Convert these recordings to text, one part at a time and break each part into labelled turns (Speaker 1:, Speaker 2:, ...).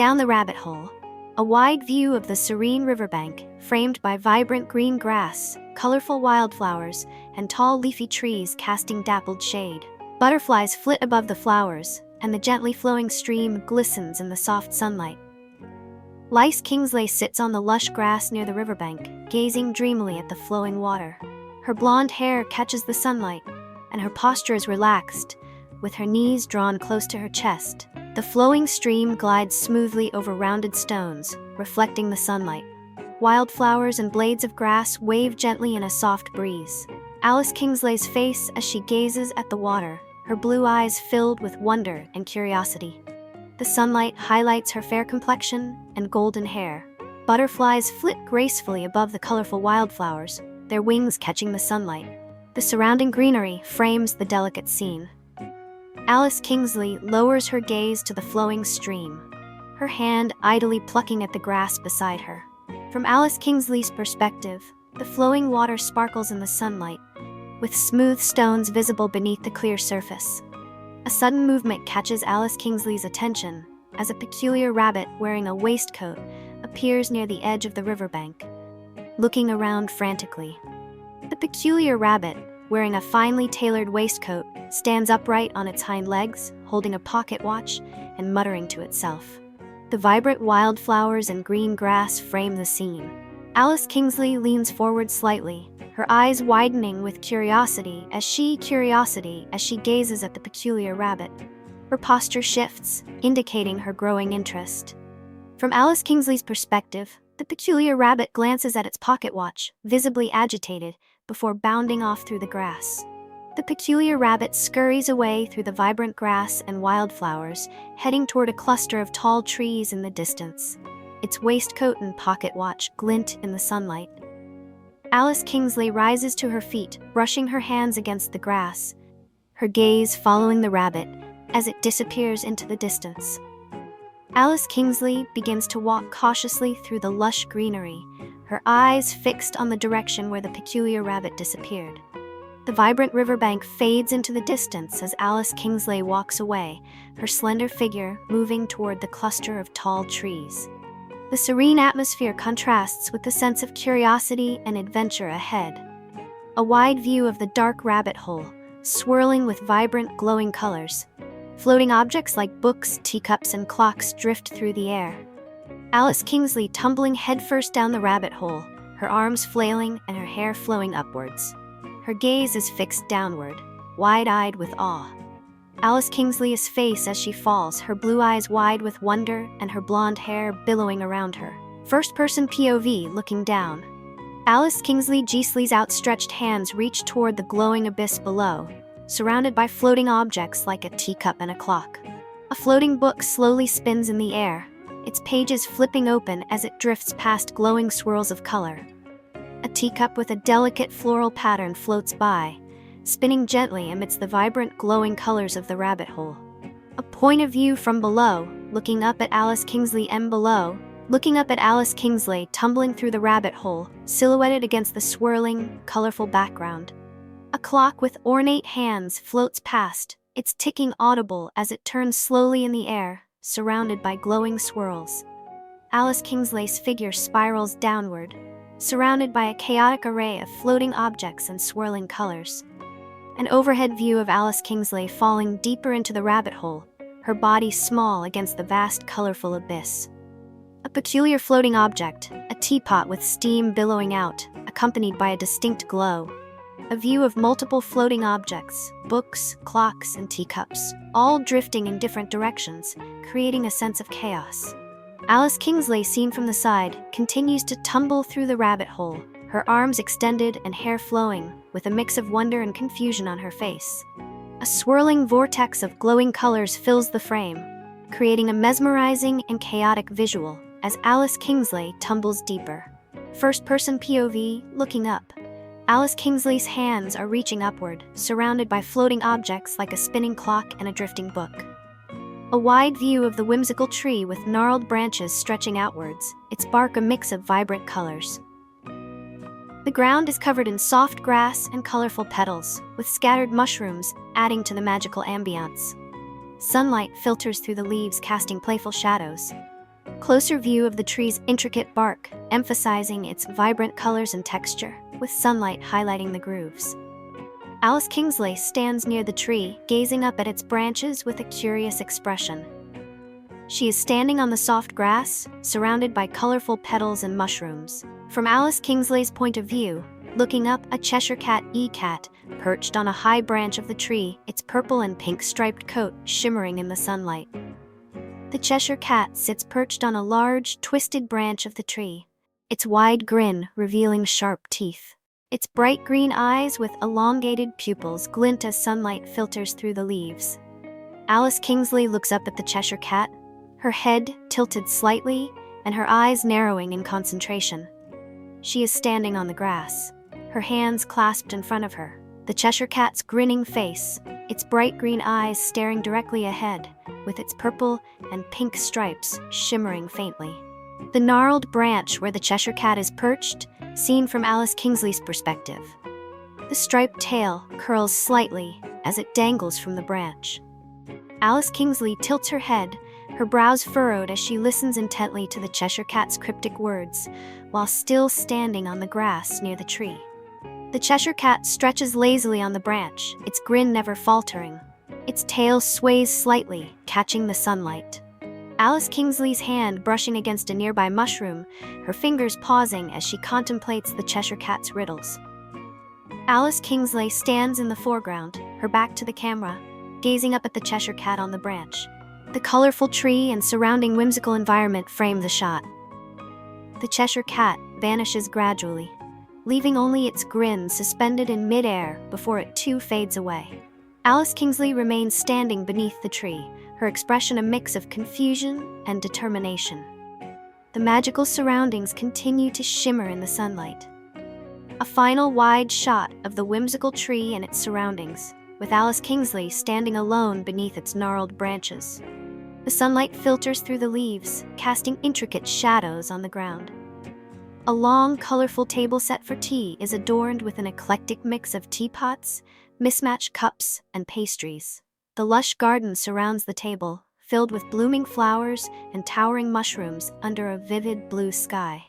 Speaker 1: down the rabbit hole. A wide view of the Serene Riverbank, framed by vibrant green grass, colorful wildflowers, and tall leafy trees casting dappled shade. Butterflies flit above the flowers, and the gently flowing stream glistens in the soft sunlight. Alice Kingsleigh sits on the lush grass near the riverbank, gazing dreamily at the flowing water. Her blonde hair catches the sunlight, and her posture is relaxed, with her knees drawn close to her chest. The flowing stream glides smoothly over rounded stones, reflecting the sunlight. Wildflowers and blades of grass wave gently in a soft breeze. Alice Kingsleigh's face as she gazes at the water, her blue eyes filled with wonder and curiosity. The sunlight highlights her fair complexion and golden hair. Butterflies flit gracefully above the colorful wildflowers, their wings catching the sunlight. The surrounding greenery frames the delicate scene. Alice Kingsleigh lowers her gaze to the flowing stream, her hand idly plucking at the grass beside her. From Alice Kingsleigh's perspective, the flowing water sparkles in the sunlight, with smooth stones visible beneath the clear surface. A sudden movement catches Alice Kingsleigh's attention as a peculiar rabbit wearing a waistcoat appears near the edge of the riverbank, looking around frantically. The peculiar rabbit, wearing a finely tailored waistcoat, stands upright on its hind legs, holding a pocket watch and muttering to itself. The vibrant wildflowers and green grass frame the scene. Alice Kingsleigh leans forward slightly, her eyes widening with curiosity as she gazes at the peculiar rabbit. Her posture shifts, indicating her growing interest. From Alice Kingsleigh's perspective, the peculiar rabbit glances at its pocket watch, visibly agitated, before bounding off through the grass. The peculiar rabbit scurries away through the vibrant grass and wildflowers, heading toward a cluster of tall trees in the distance. Its waistcoat and pocket watch glint in the sunlight. Alice Kingsleigh rises to her feet, brushing her hands against the grass, her gaze following the rabbit as it disappears into the distance. Alice Kingsleigh begins to walk cautiously through the lush greenery, her eyes fixed on the direction where the peculiar rabbit disappeared. The vibrant riverbank fades into the distance as Alice Kingsleigh walks away, her slender figure moving toward the cluster of tall trees. The serene atmosphere contrasts with the sense of curiosity and adventure ahead. A wide view of the dark rabbit hole, swirling with vibrant, glowing colors. Floating objects like books, teacups, and clocks drift through the air. Alice Kingsleigh tumbling headfirst down the rabbit hole, her arms flailing and her hair flowing upwards. Her gaze is fixed downward, wide-eyed with awe. Alice Kingsleigh's face as she falls, her blue eyes wide with wonder and her blonde hair billowing around her. First-person POV looking down. Alice Kingsleigh's outstretched hands reach toward the glowing abyss below, surrounded by floating objects like a teacup and a clock. A floating book slowly spins in the air, its pages flipping open as it drifts past glowing swirls of color. A teacup with a delicate floral pattern floats by, spinning gently amidst the vibrant glowing colors of the rabbit hole. A point of view from below, looking up at Alice Kingsleigh tumbling through the rabbit hole, silhouetted against the swirling, colorful background. A clock with ornate hands floats past, its ticking audible as it turns slowly in the air, surrounded by glowing swirls. Alice Kingsleigh's figure spirals downward, surrounded by a chaotic array of floating objects and swirling colors. An overhead view of Alice Kingsleigh falling deeper into the rabbit hole, her body small against the vast, colorful abyss. A peculiar floating object, a teapot with steam billowing out, accompanied by a distinct glow. A view of multiple floating objects, books, clocks, and teacups, all drifting in different directions, creating a sense of chaos. Alice Kingsleigh, seen from the side, continues to tumble through the rabbit hole, her arms extended and hair flowing, with a mix of wonder and confusion on her face. A swirling vortex of glowing colors fills the frame, creating a mesmerizing and chaotic visual as Alice Kingsleigh tumbles deeper. First-person POV, looking up. Alice Kingsleigh's hands are reaching upward, surrounded by floating objects like a spinning clock and a drifting book. A wide view of the whimsical tree with gnarled branches stretching outwards, its bark a mix of vibrant colors. The ground is covered in soft grass and colorful petals, with scattered mushrooms adding to the magical ambiance. Sunlight filters through the leaves, casting playful shadows. Closer view of the tree's intricate bark, emphasizing its vibrant colors and texture, with sunlight highlighting the grooves. Alice Kingsleigh stands near the tree, gazing up at its branches with a curious expression. She is standing on the soft grass, surrounded by colorful petals and mushrooms. From Alice Kingsleigh's point of view, looking up, a Cheshire Cat, perched on a high branch of the tree, its purple and pink striped coat shimmering in the sunlight. The Cheshire Cat sits perched on a large, twisted branch of the tree, its wide grin revealing sharp teeth. Its bright green eyes with elongated pupils glint as sunlight filters through the leaves. Alice Kingsleigh looks up at the Cheshire Cat, her head tilted slightly and her eyes narrowing in concentration. She is standing on the grass, her hands clasped in front of her. The Cheshire Cat's grinning face, its bright green eyes staring directly ahead, with its purple and pink stripes shimmering faintly. The gnarled branch where the Cheshire Cat is perched, seen from Alice Kingsleigh's perspective. The striped tail curls slightly as it dangles from the branch. Alice Kingsleigh tilts her head, her brows furrowed as she listens intently to the Cheshire Cat's cryptic words, while still standing on the grass near the tree. The Cheshire Cat stretches lazily on the branch, its grin never faltering. Its tail sways slightly, catching the sunlight. Alice Kingsleigh's hand brushing against a nearby mushroom, her fingers pausing as she contemplates the Cheshire Cat's riddles. Alice Kingsleigh stands in the foreground, her back to the camera, gazing up at the Cheshire Cat on the branch. The colorful tree and surrounding whimsical environment frame the shot. The Cheshire Cat vanishes gradually, leaving only its grin suspended in mid-air before it too fades away. Alice Kingsleigh remains standing beneath the tree, her expression a mix of confusion and determination. The magical surroundings continue to shimmer in the sunlight. A final wide shot of the whimsical tree and its surroundings, with Alice Kingsleigh standing alone beneath its gnarled branches. The sunlight filters through the leaves, casting intricate shadows on the ground. A long, colorful table set for tea is adorned with an eclectic mix of teapots, mismatched cups, and pastries. The lush garden surrounds the table, filled with blooming flowers and towering mushrooms under a vivid blue sky.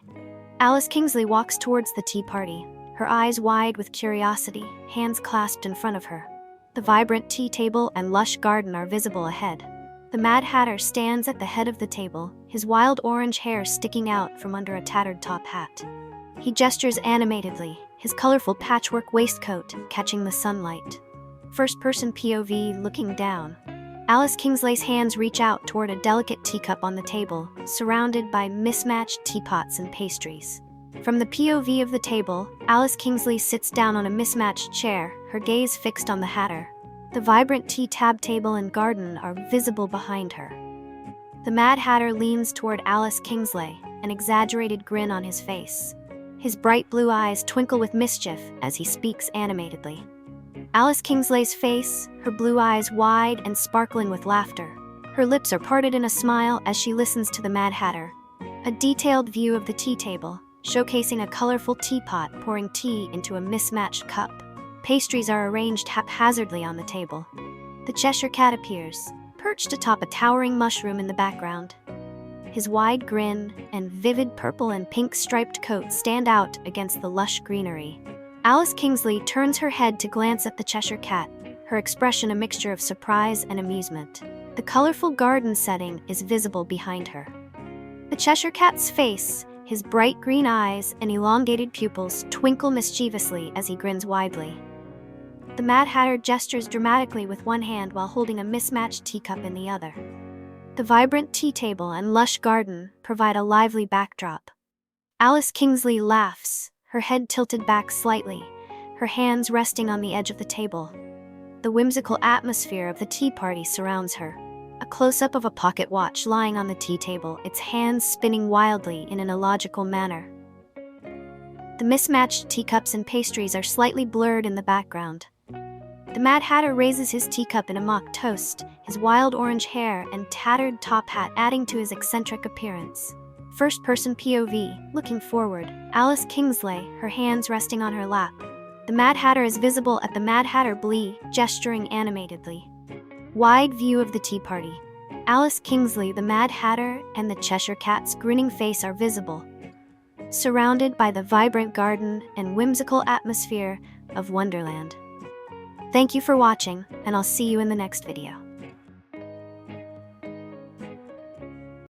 Speaker 1: Alice Kingsleigh walks towards the tea party, her eyes wide with curiosity, hands clasped in front of her. The vibrant tea table and lush garden are visible ahead. The Mad Hatter stands at the head of the table, his wild orange hair sticking out from under a tattered top hat. He gestures animatedly, his colorful patchwork waistcoat catching the sunlight. First-person POV looking down. Alice Kingsleigh's hands reach out toward a delicate teacup on the table, surrounded by mismatched teapots and pastries. From the POV of the table, Alice Kingsleigh sits down on a mismatched chair, her gaze fixed on the Hatter. The vibrant tea tab table and garden are visible behind her. The Mad Hatter leans toward Alice Kingsleigh, an exaggerated grin on his face. His bright blue eyes twinkle with mischief as he speaks animatedly. Alice Kingsleigh's face, her blue eyes wide and sparkling with laughter. Her lips are parted in a smile as she listens to the Mad Hatter. A detailed view of the tea table, showcasing a colorful teapot pouring tea into a mismatched cup. Pastries are arranged haphazardly on the table. The Cheshire Cat appears, perched atop a towering mushroom in the background. His wide grin and vivid purple and pink striped coat stand out against the lush greenery. Alice Kingsleigh turns her head to glance at the Cheshire Cat, her expression a mixture of surprise and amusement. The colorful garden setting is visible behind her. The Cheshire Cat's face, his bright green eyes and elongated pupils twinkle mischievously as he grins widely. The Mad Hatter gestures dramatically with one hand while holding a mismatched teacup in the other. The vibrant tea table and lush garden provide a lively backdrop. Alice Kingsleigh laughs, her head tilted back slightly, her hands resting on the edge of the table. The whimsical atmosphere of the tea party surrounds her. A close-up of a pocket watch lying on the tea table, its hands spinning wildly in an illogical manner. The mismatched teacups and pastries are slightly blurred in the background. The Mad Hatter raises his teacup in a mock toast, his wild orange hair and tattered top hat adding to his eccentric appearance. First-person POV, looking forward, Alice Kingsleigh, her hands resting on her lap. The Mad Hatter is visible at the Mad Hatter Blee, gesturing animatedly. Wide view of the tea party. Alice Kingsleigh, the Mad Hatter, and the Cheshire Cat's grinning face are visible, surrounded by the vibrant garden and whimsical atmosphere of Wonderland. Thank you for watching, and I'll see you in the next video.